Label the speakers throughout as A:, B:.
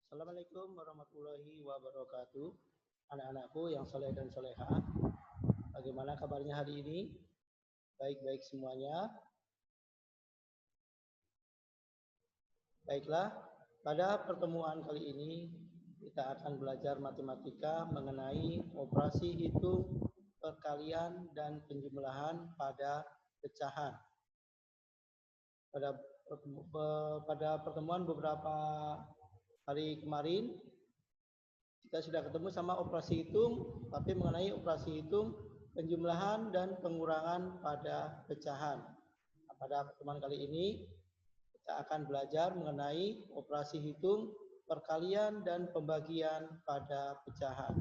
A: Assalamualaikum warahmatullahi wabarakatuh. Anak-anakku yang soleh dan soleha, bagaimana kabarnya hari ini? Baik-baik semuanya. Baiklah, pada pertemuan kali ini kita akan belajar matematika mengenai operasi hitung, perkalian, dan penjumlahan pada pecahan. Pada pertemuan beberapa hari kemarin kita sudah ketemu sama operasi hitung, tapi mengenai operasi hitung, penjumlahan dan pengurangan pada pecahan. Nah, pada pertemuan kali ini kita akan belajar mengenai operasi hitung, perkalian, dan pembagian pada pecahan.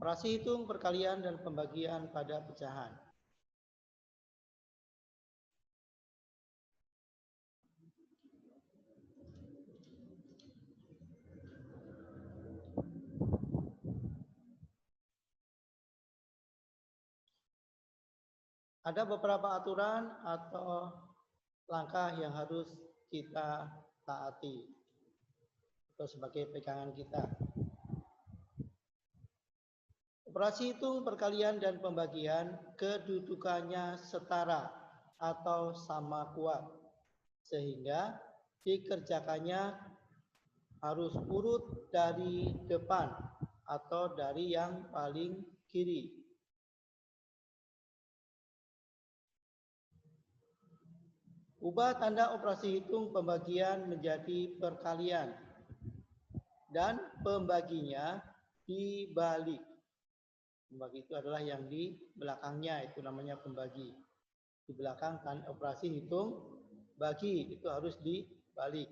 A: Operasi hitung, perkalian, dan pembagian pada pecahan. Ada beberapa aturan atau langkah yang harus kita taati atau sebagai pegangan kita. Operasi hitung, perkalian, dan pembagian kedudukannya setara atau sama kuat, sehingga dikerjakannya harus urut dari depan atau dari yang paling kiri. Ubah tanda operasi hitung pembagian menjadi perkalian dan pembaginya dibalik. Pembagi itu adalah yang di belakangnya, itu namanya pembagi. Di belakang kan operasi hitung bagi itu harus dibalik.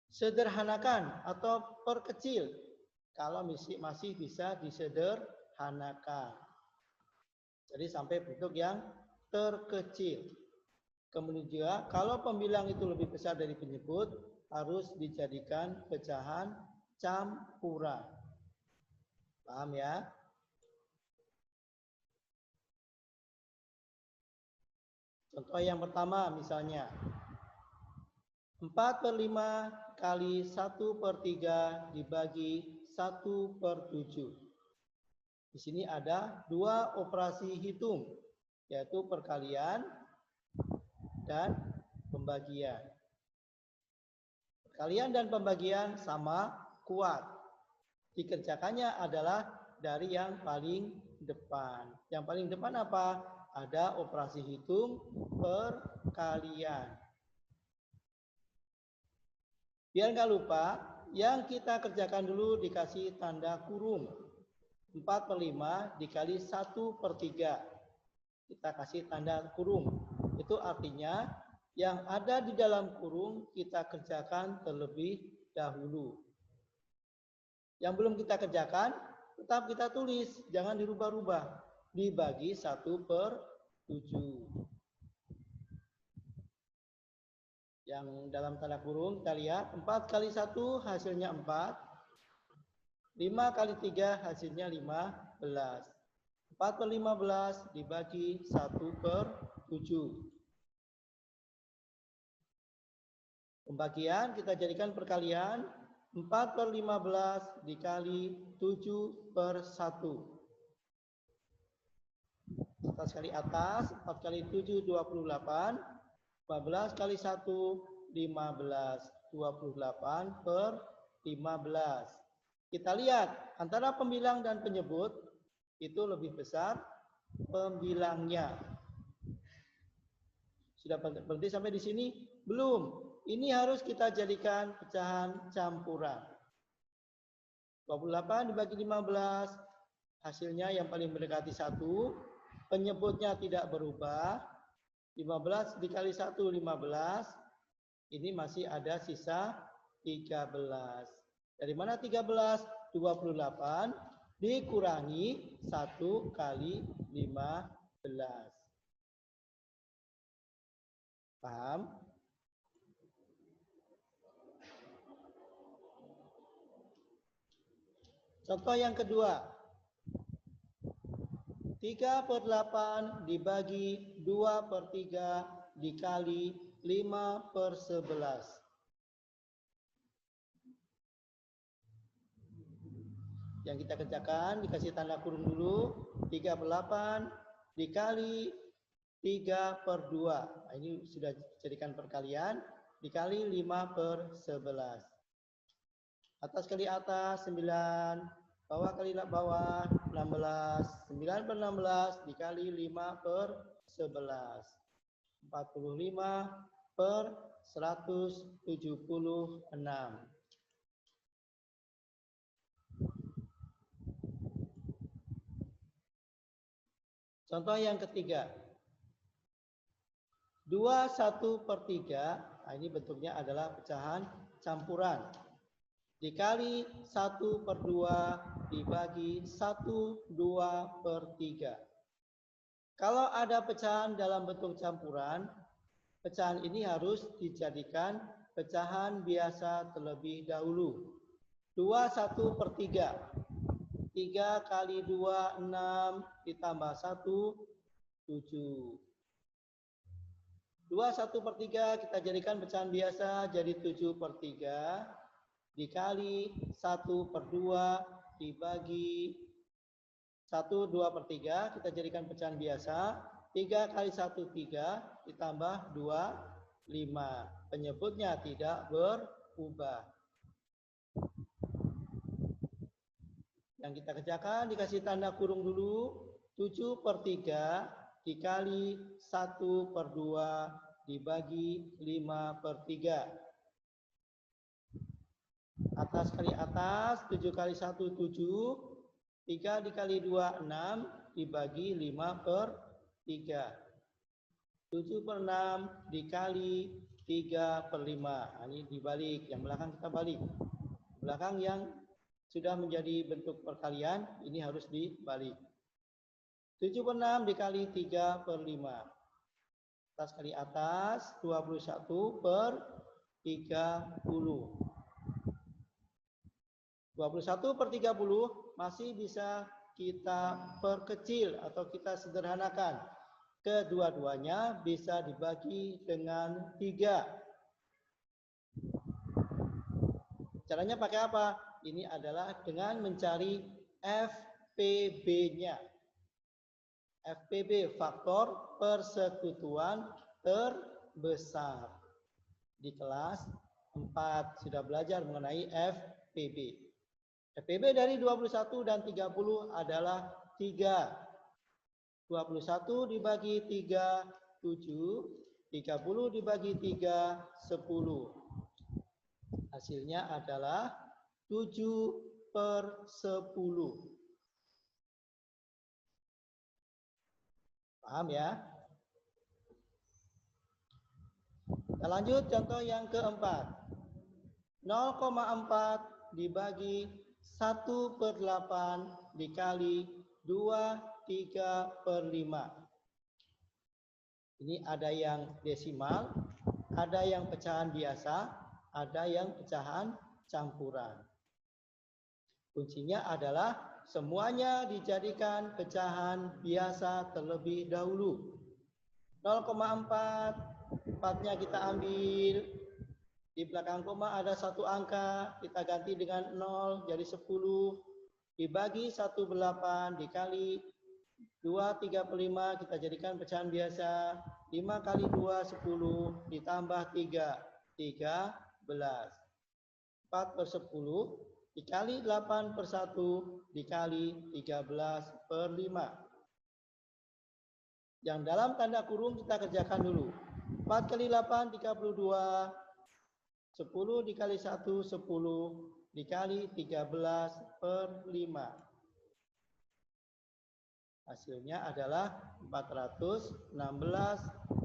A: Sederhanakan atau perkecil kalau masih bisa disederhanakan. Jadi sampai bentuk yang terkecil. Kemudian juga kalau pembilang itu lebih besar dari penyebut harus dijadikan pecahan campuran. Paham ya? Contoh yang pertama misalnya 4/5 kali 1/3 dibagi 1/7. Di sini ada dua operasi hitung, yaitu perkalian dan pembagian. Perkalian dan pembagian sama kuat. Dikerjakannya adalah dari yang paling depan. Yang paling depan apa? Ada operasi hitung perkalian. Biar nggak lupa, yang kita kerjakan dulu dikasih tanda kurung. 4/5 dikali 1/3. Kita kasih tanda kurung. Itu artinya yang ada di dalam kurung kita kerjakan terlebih dahulu. Yang belum kita kerjakan, tetap kita tulis, jangan dirubah-rubah. Dibagi 1/7. Yang dalam tanda kurung kita lihat 4 kali 1 hasilnya 4. 5 kali 3 hasilnya 15. 4/15 dibagi 1/7. Pembagian kita jadikan perkalian. 4/15 dikali 7/1. Atas kali atas, 4 kali 7 28. 15 kali 1 15. 28/15. Kita lihat antara pembilang dan penyebut itu lebih besar pembilangnya. Sudah berhenti sampai di sini? Belum. Ini harus kita jadikan pecahan campuran. 28 dibagi 15, hasilnya yang paling mendekati 1. Penyebutnya tidak berubah. 15 dikali 1, 15. Ini masih ada sisa 13. Dari mana 13? 28 dikurangi 1 kali 15. Paham? Contoh yang kedua. 3/8 dibagi 2/3 dikali 5/11. Yang kita kerjakan dikasih tanda kurung dulu. 3/8 dikali 3/2. Nah, ini sudah jadikan perkalian. Dikali 5/11. Atas kali atas 9. Bawah kali bawah 16. 9/16 dikali 5/11. 45/176. Contoh yang ketiga. 21/3. Nah, ini bentuknya adalah pecahan campuran. Dikali 1/2 dibagi 1/2/3. Kalau ada pecahan dalam bentuk campuran, pecahan ini harus dijadikan pecahan biasa terlebih dahulu. 21/3. 3 kali 2, 6, ditambah 1, 7. 21/3 kita jadikan pecahan biasa jadi 7/3. Dikali 1/2 dibagi 1/2/3 kita jadikan pecahan biasa. 3 kali 1, 3 ditambah 2, 5. Penyebutnya tidak berubah. Yang kita kerjakan dikasih tanda kurung dulu. 7/3 dikali 1/2 dibagi 5/3. Atas kali atas, 7 kali 1, 7. 3 dikali 2, 6. Dibagi 5/3. 7/6 dikali 3/5. Nah, ini dibalik. Yang belakang kita balik. Belakang yang sudah menjadi bentuk perkalian, ini harus dibalik. 7/6 dikali 3/5. Atas kali atas, 21/30. 21/30 masih bisa kita perkecil atau kita sederhanakan. Kedua-duanya bisa dibagi dengan 3. Caranya pakai apa? Ini adalah dengan mencari FPB-nya. FPB, faktor persekutuan terbesar. Di kelas 4 sudah belajar mengenai FPB. FPB dari 21 dan 30 adalah 3. 21 dibagi 3, 7. 30 dibagi 3, 10. Hasilnya adalah 7/10. Paham ya? Kita lanjut contoh yang keempat. 0,4 dibagi 1/8 dikali 2/3/5. Ini ada yang desimal, ada yang pecahan biasa, ada yang pecahan campuran. Kuncinya adalah semuanya dijadikan pecahan biasa terlebih dahulu. 0,4, 4-nya kita ambil. Di belakang koma ada satu angka, kita ganti dengan 0 jadi 10. Dibagi 1/8 dikali 2/3/5 kita jadikan pecahan biasa. 5 kali 2, 10 ditambah 3, 13. 4/10 dikali 8/1 dikali 13/5. Yang dalam tanda kurung kita kerjakan dulu. 4 kali 8, 32. 10 dikali 1, 10. Dikali 13 per 5. Hasilnya adalah 416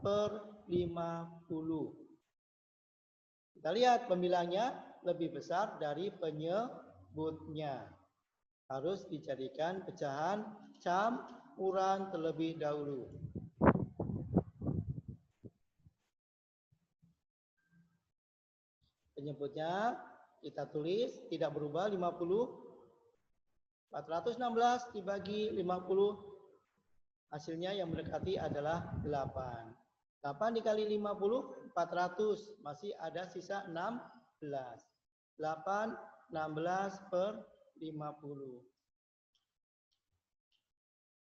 A: per 50. Kita lihat pembilangnya lebih besar dari penyebutnya. Harus dijadikan pecahan campuran terlebih dahulu. Penyebutnya kita tulis tidak berubah 50. 416 dibagi 50. Hasilnya yang mendekati adalah 8. 8 dikali 50, 400. Masih ada sisa 16. 8, 16 per 50.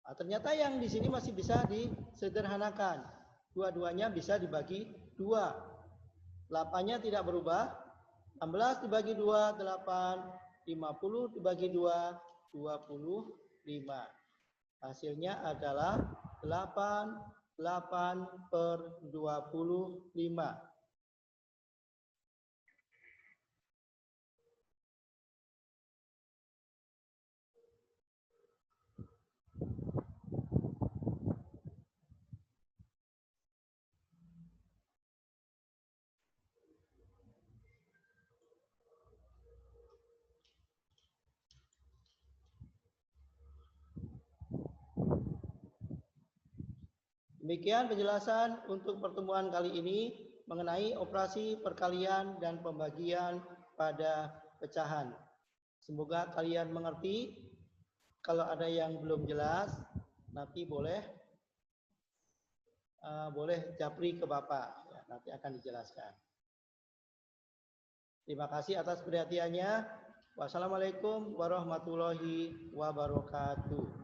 A: Nah, ternyata yang di sini masih bisa disederhanakan. Dua-duanya bisa dibagi 2. 8-nya tidak berubah. 16 dibagi 2, 8. 50 dibagi 2, 25. Hasilnya adalah 8 per 25. Demikian penjelasan untuk pertemuan kali ini mengenai operasi perkalian dan pembagian pada pecahan. Semoga kalian mengerti. Kalau ada yang belum jelas, nanti boleh japri ke Bapak. Ya, nanti akan dijelaskan. Terima kasih atas perhatiannya. Wassalamualaikum warahmatullahi wabarakatuh.